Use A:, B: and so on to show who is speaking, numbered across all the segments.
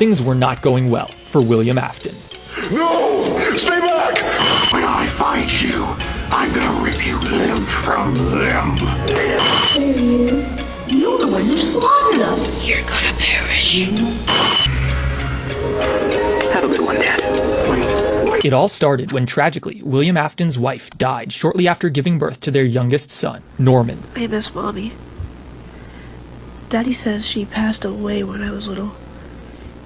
A: things were not going well for William Afton.
B: No! Stay back! When I find you, I'm gonna rip you limb from limb.
C: You're the one who slaughtered us.
D: You're gonna perish.
B: Have a good one, Dad.
A: It all started when, tragically, William Afton's wife died shortly after giving birth to their youngest son, Norman.
E: I miss Mommy. Daddy says she passed away when I was little.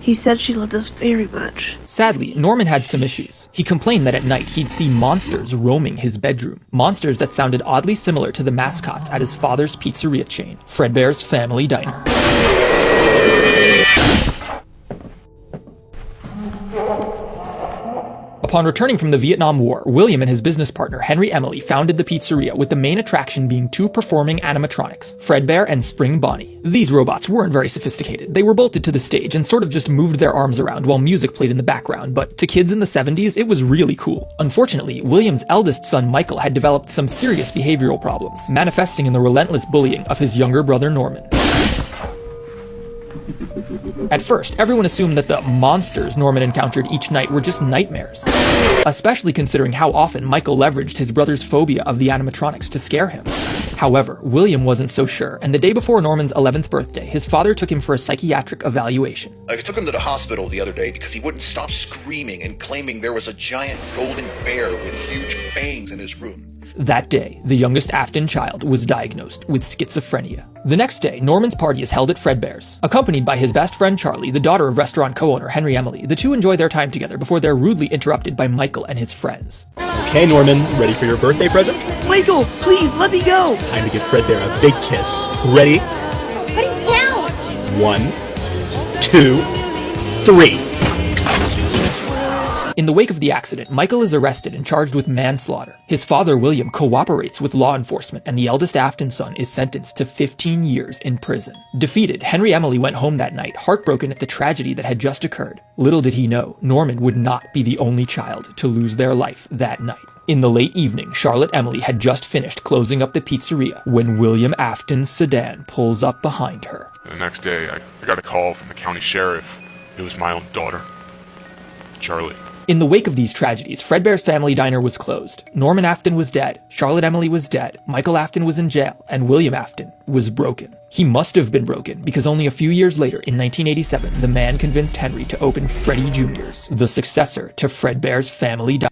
E: He said she loved us very much.
A: Sadly, Norman had some issues. He complained that at night he'd see monsters roaming his bedroom. Monsters that sounded oddly similar to the mascots at his father's pizzeria chain, Fredbear's Family Diner. Upon returning from the Vietnam War, William and his business partner Henry Emily founded the pizzeria, with the main attraction being two performing animatronics, Fredbear and Spring Bonnie. These robots weren't very sophisticated. They were bolted to the stage and sort of just moved their arms around while music played in the background, but to kids in the 70s, it was really cool. Unfortunately, William's eldest son Michael had developed some serious behavioral problems, manifesting in the relentless bullying of his younger brother Norman. At first, everyone assumed that the monsters Norman encountered each night were just nightmares, especially considering how often Michael leveraged his brother's phobia of the animatronics to scare him. However, William wasn't so sure, and the day before Norman's 11th birthday, his father took him for a psychiatric evaluation.
F: I took him to the hospital the other day because he wouldn't stop screaming and claiming there was a giant golden bear with huge fangs in his room.
A: That day, the youngest Afton child was diagnosed with schizophrenia. The next day, Norman's party is held at Fredbear's. Accompanied by his best friend Charlie, the daughter of restaurant co-owner Henry Emily, the two enjoy their time together before they're rudely interrupted by Michael and his friends.
G: Okay, Norman, ready for your birthday present?
E: Michael, please, let me go!
G: Time to give Fredbear a big kiss. Ready?
C: How do you count?
G: 1, 2, 3.
A: In the wake of the accident, Michael is arrested and charged with manslaughter. His father, William, cooperates with law enforcement, and the eldest Afton son is sentenced to 15 years in prison. Defeated, Henry Emily went home that night, heartbroken at the tragedy that had just occurred. Little did he know, Norman would not be the only child to lose their life that night. In the late evening, Charlotte Emily had just finished closing up the pizzeria when William Afton's sedan pulls up behind her.
H: The next day, I got a call from the county sheriff. It was my own daughter, Charlie.
A: In the wake of these tragedies, Fredbear's Family Diner was closed. Norman Afton was dead, Charlotte Emily was dead, Michael Afton was in jail, and William Afton was broken. He must have been broken because only a few years later, in 1987, the man convinced Henry to open Freddy Jr.'s, the successor to Fredbear's Family Diner.